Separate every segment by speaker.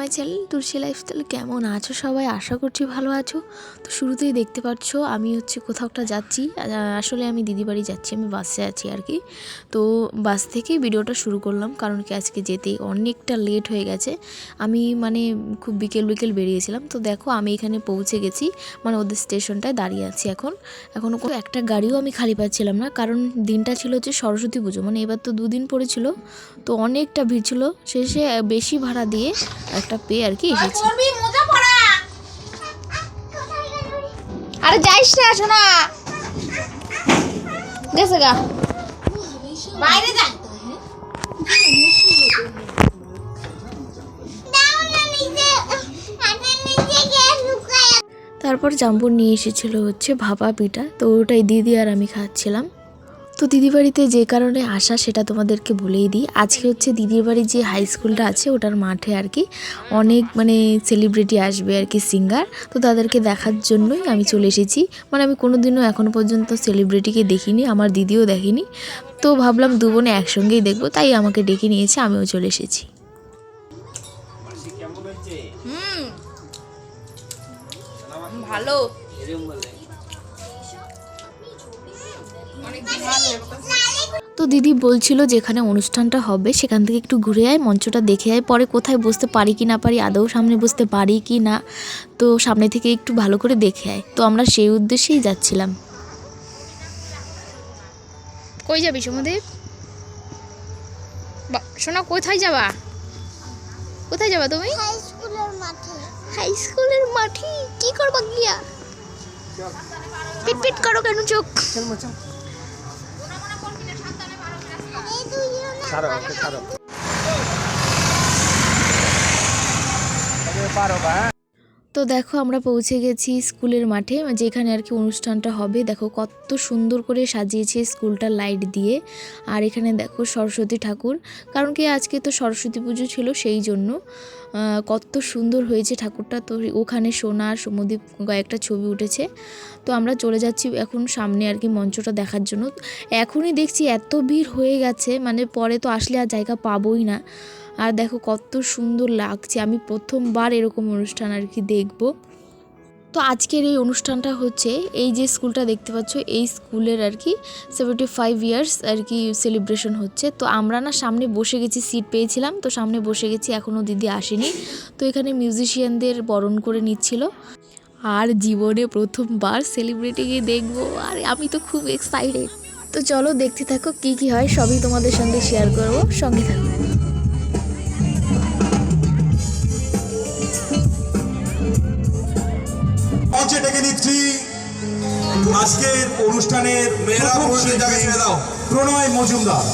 Speaker 1: My channel Tulsi lifestyle. কেমন আছো সবাই? আশা করছি ভালো আছো। তো শুরুতেই দেখতে পাচ্ছ আমি কোথাও একটা যাচ্ছি। আসলে আমি দিদি বাড়ি যাচ্ছি, আমি বাসে আছি আর কি। তো বাস থেকেই ভিডিওটা শুরু করলাম, কারণ কি আজকে যেতে অনেকটা লেট হয়ে গেছে। আমি খুব বিকেল বেরিয়েছিলাম। তো দেখো আমি এখানে পৌঁছে গেছি, ওদের স্টেশনটায় দাঁড়িয়ে আছি। এখনও একটা গাড়িও আমি খালি পাচ্ছিলাম না, কারণ দিনটা ছিল সরস্বতী পুজো, এবার তো দুদিন পড়েছিল, তো অনেকটা ভিড় ছিল। শেষে বেশি ভাড়া দিয়ে একটা পেয়ে আর কি এসেছি।
Speaker 2: আরে যাইস না, শোনা গেছে গা বাইরে যা।
Speaker 1: তারপর জাম্বুর নিয়ে এসেছিল ভাপা পিঠা, তো ওটাই দিদি আর আমি খাচ্ছিলাম। তো দিদি বাড়িতে যে কারণে আসা সেটা তোমাদেরকে বলেই দিই। আজকে দিদির বাড়ি যে হাই স্কুলটা আছে ওটার মাঠে আর কি অনেক সেলিব্রিটি আসবে আর কি, সিঙ্গার। তো তাদেরকে দেখার জন্যই আমি চলে এসেছি। আমি কোনোদিনও এখনও পর্যন্ত সেলিব্রিটিকে দেখিনি, আমার দিদিও দেখেনি। তো ভাবলাম দু বোনে একসঙ্গেই দেখবো, তাই আমাকে ডেকে নিয়েছে, আমিও চলে এসেছি।
Speaker 2: ভালো
Speaker 1: তো দিদি বলছিল যেখানে অনুষ্ঠানটা হবে সেখান থেকে একটু ঘুরে আয়, মঞ্চটা দেখে আয়, পরে কোথায় বসতে পারি কি না পারি, আদৌ সামনে বসতে পারি কি না, তো সামনে থেকে একটু ভালো করে দেখে আয়। তো আমরা সেই উদ্দেশ্যেই যাচ্ছিলাম।
Speaker 2: কই যাবি সমুদ্র? শোনা, কোথায় যাবা? কোথায় যাবা তুমি?
Speaker 3: হাই স্কুলের মাঠে।
Speaker 2: হাই স্কুলের মাঠে কি করবা গিয়া? পিট করো কেন চোখ?
Speaker 1: তো দেখো আমরা পৌঁছে গেছি স্কুলের মাঠে, যেখানে আর কি অনুষ্ঠানটা হবে। দেখো কত সুন্দর করে সাজিয়েছে স্কুলটা লাইট দিয়ে। আর এখানে দেখো সরস্বতী ঠাকুর, কারণ কি আজকে তো সরস্বতী পুজো ছিল, সেই জন্য কত সুন্দর হয়েছে ঠাকুরটা। তো ওখানে সোনা আর সমুদ্র কয়েকটা ছবি উঠেছে। তো আমরা চলে যাচ্ছি এখন সামনে আর কি মঞ্চটা দেখার জন্য। এখনই দেখছি এত ভিড় হয়ে গেছে, পরে তো আসলে আর জায়গা পাবোই না। আর দেখো কত সুন্দর লাগছে, আমি প্রথমবার এরকম অনুষ্ঠান আর কি দেখব। তো আজকের এই অনুষ্ঠানটা এই যে স্কুলটা দেখতে পাচ্ছ, এই স্কুলের আর কি 75 ইয়ার্স আর কি সেলিব্রেশন হচ্ছে। তো আমরা সামনে বসে গেছি, সিট পেয়েছিলাম, তো সামনে বসে গেছি, এখনও দিদি আসেনি। তো এখানে মিউজিশিয়ানদের বরণ করে নিচ্ছিল। আর জীবনে প্রথমবার সেলিব্রিটিকে দেখবো, আর আমি তো খুব এক্সাইটেড। তো চলো দেখতে থাকো কি কি হয়, সবই তোমাদের সঙ্গে শেয়ার করবো, সঙ্গে থাকো।
Speaker 4: মঞ্চে ডেকে নিচ্ছি আজকের অনুষ্ঠানের প্রণয় মজুমদার।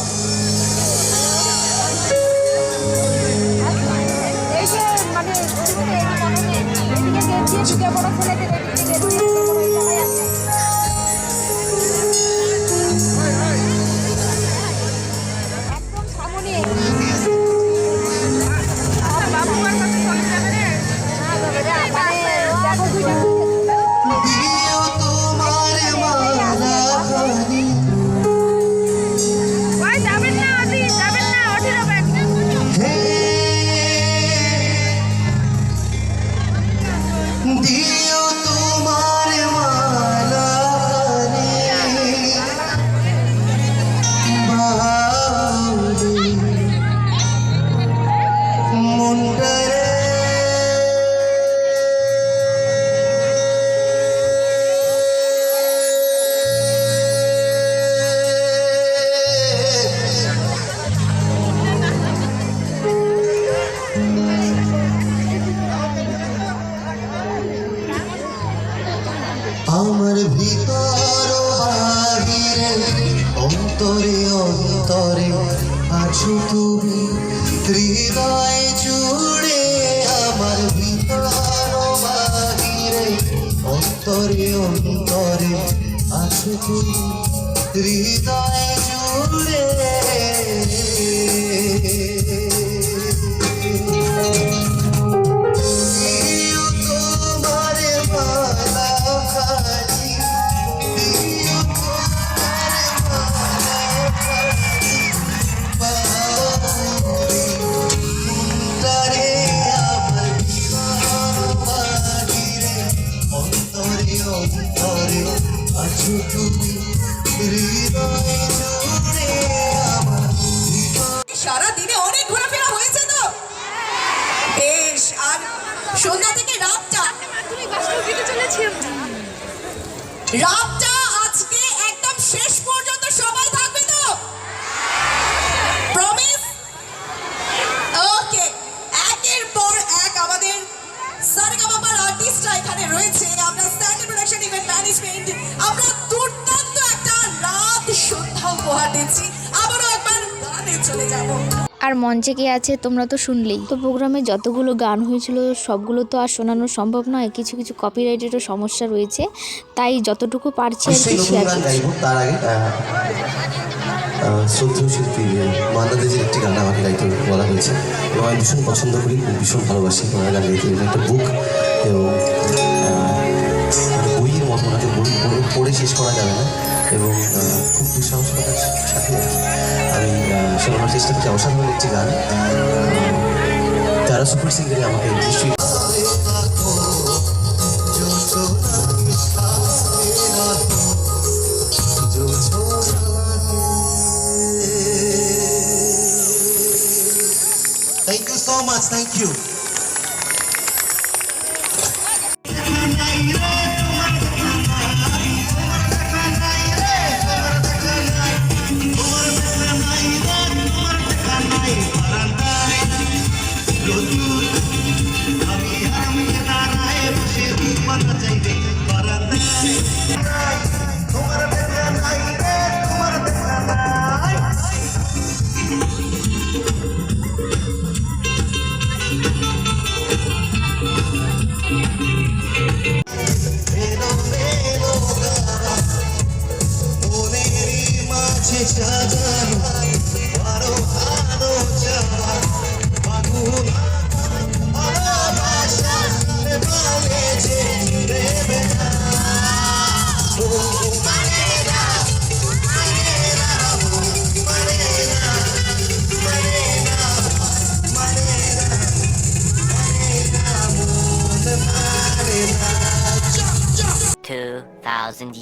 Speaker 5: আমার ভিতর বাহিরে অন্তরে অন্তরে আছো তুমি, হৃদয় জুড়ে। আমার ভিতর বাহিরে অন্তরে অন্তরে আছো তুমি, হৃদয় জুড়ে। আছো তুমি হৃদয়ে জুড়ে আমার
Speaker 3: সারা দিনে অনেক ঘোরাফেরা হয়েছে তো বেশ। আর সন্ধ্যা থেকে রাতটা আজকে একদম শেষ পর্যন্ত সবাই থাকবে তো, প্রমিস? ওকে, একের পর এক আমাদের সারেগামাপার আর্টিস্টরা এখানে রয়েছে। আমরা স্ট্যান্ডার্ড প্রোডাকশন ইভেন্ট ম্যানেজমেন্ট, আমরা দুর্দান্ত একটা রাত সন্ধ্যা উপহার দিচ্ছি। আবারও একবার গানে চলে যাব।
Speaker 1: আর মঞ্চে কে আছে তোমরা তো শুনলেই। তো প্রোগ্রামে যতগুলো গান হয়েছিল সবগুলো তো আর শোনানো সম্ভব নয়, কিছু কিছু কপিরাইটেরও সমস্যা রয়েছে, তাই যতটুকু পারছি আর কি শেয়ার করছি।
Speaker 5: তার আগে শ্রদ্ধেয় শিল্পী মান্নাদের একটি গান আমাকে গাইতে বলা হয়েছে এবং আমি ভীষণ পছন্দ করি, ভীষণ ভালোবাসি ওনার গান গাইতে। এবং একটা বুক এবং বইয়ের মতো ওনাকে বই পড়ে শেষ করা যাবে না এবং খুব দুঃসাহসিকতার সাথে আমি শোনানোর চেষ্টা করছি। অসাধারণ একটি গান, যারা সুপার সিঙ্গারে আমাকে নিশ্চয়ই Thank you so much. Thank you.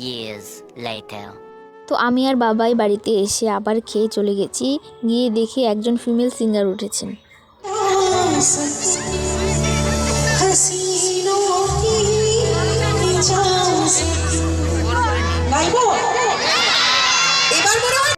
Speaker 6: years later.
Speaker 1: তো আমি আর বাবাই বাড়িতে এসে আবার খেয়ে চলে গেছি, গিয়ে দেখি একজন ফিমেল সিঙ্গার উঠেছেন।
Speaker 3: এবার মনে হয়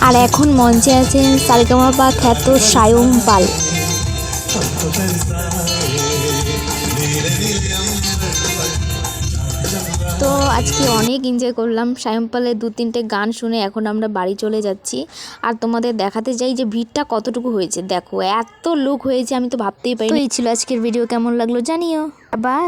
Speaker 1: আর এখন মঞ্চে আছেন সারেগামাপা খ্যাত সায়ম পাল। তো আজকে অনেক এনজয় করলাম সায়ম পালের 2-3টে গান শুনে। এখন আমরা বাড়ি চলে যাচ্ছি আর তোমাদের দেখাতে যাই যে ভিড়টা কতটুকু হয়েছে। দেখো এত লোক হয়েছে, আমি তো ভাবতেই পারি। তো এই ছিল আজকের ভিডিও, কেমন লাগলো জানিও। বাই।